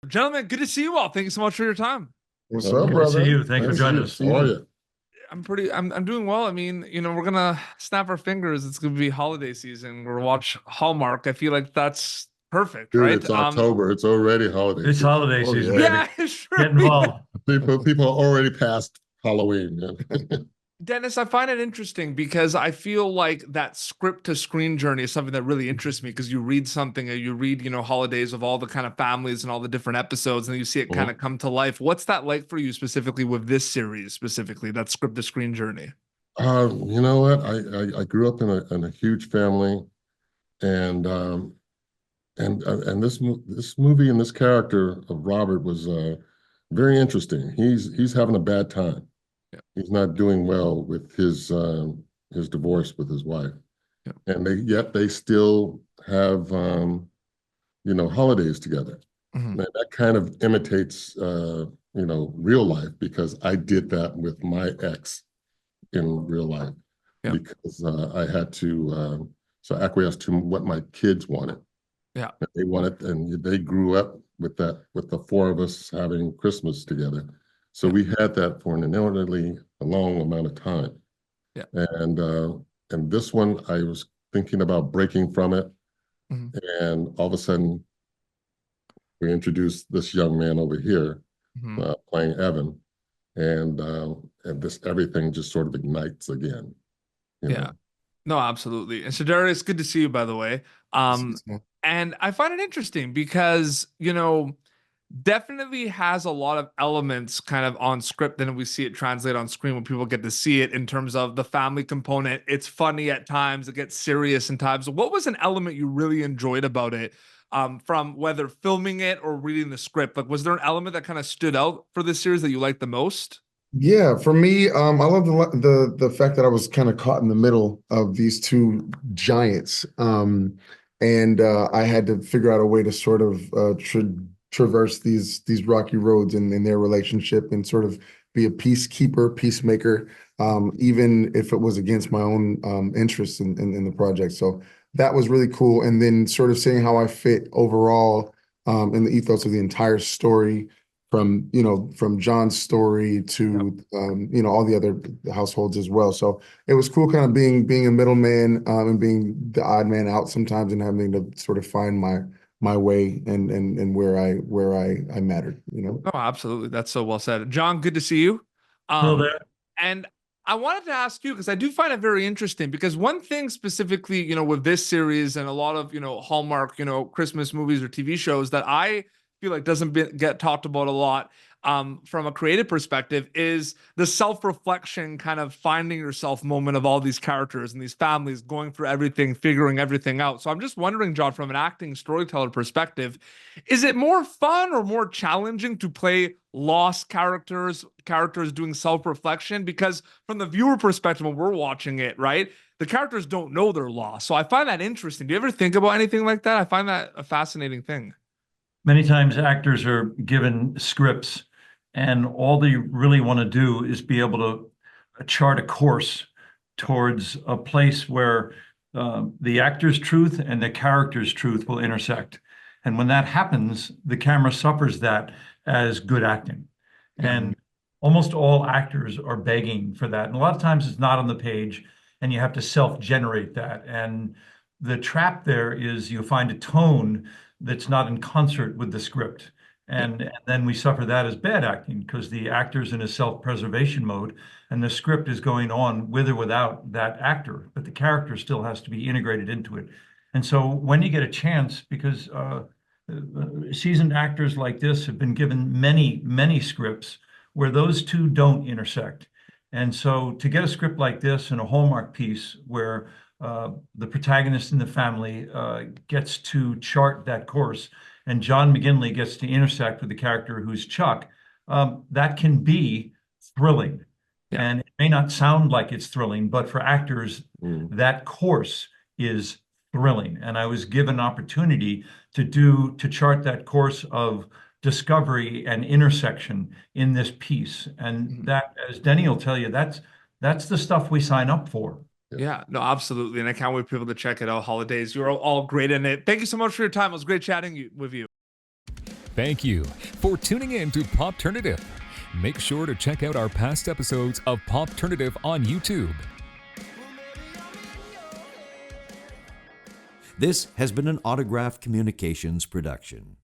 Gentlemen, good to see you all. Thank you so much for your time. What's up, Good brother? to see you. Thanks for joining us. How are you? I'm doing well. I mean, we're gonna snap our fingers. It's gonna be holiday season. We're gonna watch Hallmark. I feel like that's perfect, Dude, right? it's October. It's already holiday It's season. holiday Oh, season, yeah. baby. Yeah, sure. Get involved. People are already past Halloween. Dennis, I find it interesting because I feel like that script to screen journey is something that really interests me because you read something and you read, holidays of all the kind of families and all the different episodes and you see it kind of come to life. What's that like for you specifically with this series, specifically that script to screen journey? You know what? I grew up in a huge family, and this movie and this character of Robert was very interesting. He's having a bad time. Yeah. He's not doing well with his divorce with his wife, Yeah. and yet they still have holidays together. Mhm. And that kind of imitates real life because I did that with my ex in real life Yeah. because I had to acquiesce to what my kids wanted. Yeah. They wanted, and they grew up with that, with the four of us having Christmas together. So Yeah. we had that for an inordinately long amount of time. Yeah. And this one, I was thinking about breaking from it, Mhm. and all of a sudden, we introduced this young man over here Mhm. playing Evan, and this everything just sort of ignites again. Yeah. No, absolutely. And so Darius, good to see you, by the way. Um, Know? and I find it interesting because, definitely has a lot of elements kind of on script, and we see it translate on screen when people get to see it in terms of the family component. It's funny at times, it gets serious in times. What was an element you really enjoyed about it, from whether filming it or reading the script? Like, was there an element that kind of stood out for this series that you liked the most? Yeah, for me, I love the fact that I was kind of caught in the middle of these two giants, and I had to figure out a way to sort of traverse these rocky roads in their relationship and sort of be a peacemaker, even if it was against my own interests in the project. So that was really cool, and then sort of seeing how I fit overall in the ethos of the entire story from John's story to all the other households as well. So it was cool kind of being a middleman and being the odd man out sometimes and having to sort of find my way and where I mattered. Oh, absolutely. That's so well said. John, good to see you. Still there. And I wanted to ask you because I do find it very interesting because one thing specifically, with this series and a lot of, Hallmark, Christmas movies or TV shows that I feel like doesn't get talked about a lot, from a creative perspective is the self-reflection kind of finding yourself moment of all these characters and these families going through everything, figuring everything out. So I'm just wondering, John, from an acting storyteller perspective, is it more fun or more challenging to play lost characters doing self-reflection? Because from the viewer perspective, when we're watching it, right, the characters don't know they're lost. So I find that interesting. Do you ever think about anything like that? I find that a fascinating thing. Many times actors are given scripts, and all they really want to do is be able to chart a course towards a place where the actor's truth and the character's truth will intersect. And when that happens, the camera suffers that as good acting. And almost all actors are begging for that. And a lot of times it's not on the page, and you have to self-generate that. And the trap there is you find a tone that's not in concert with the script. And then we suffer that as bad acting because the actor's in a self-preservation mode and the script is going on with or without that actor, but the character still has to be integrated into it. And so when you get a chance, because seasoned actors like this have been given many, many scripts where those two don't intersect. And so to get a script like this and a Hallmark piece where the protagonist in the family gets to chart that course, and John McGinley gets to intersect with the character who's Chuck, that can be thrilling. Yeah. And it may not sound like it's thrilling, but for actors, that course is thrilling. And I was given an opportunity to chart that course of discovery and intersection in this piece. And that, as Denny will tell you, that's the stuff we sign up for. Yeah, no, absolutely. And I can't wait for people to check it out. Holidays, you're all great in it. Thank you so much for your time. It was great chatting with you. Thank you for tuning in to Popternative. Make sure to check out our past episodes of Popternative on YouTube. This has been an Autograph Communications production.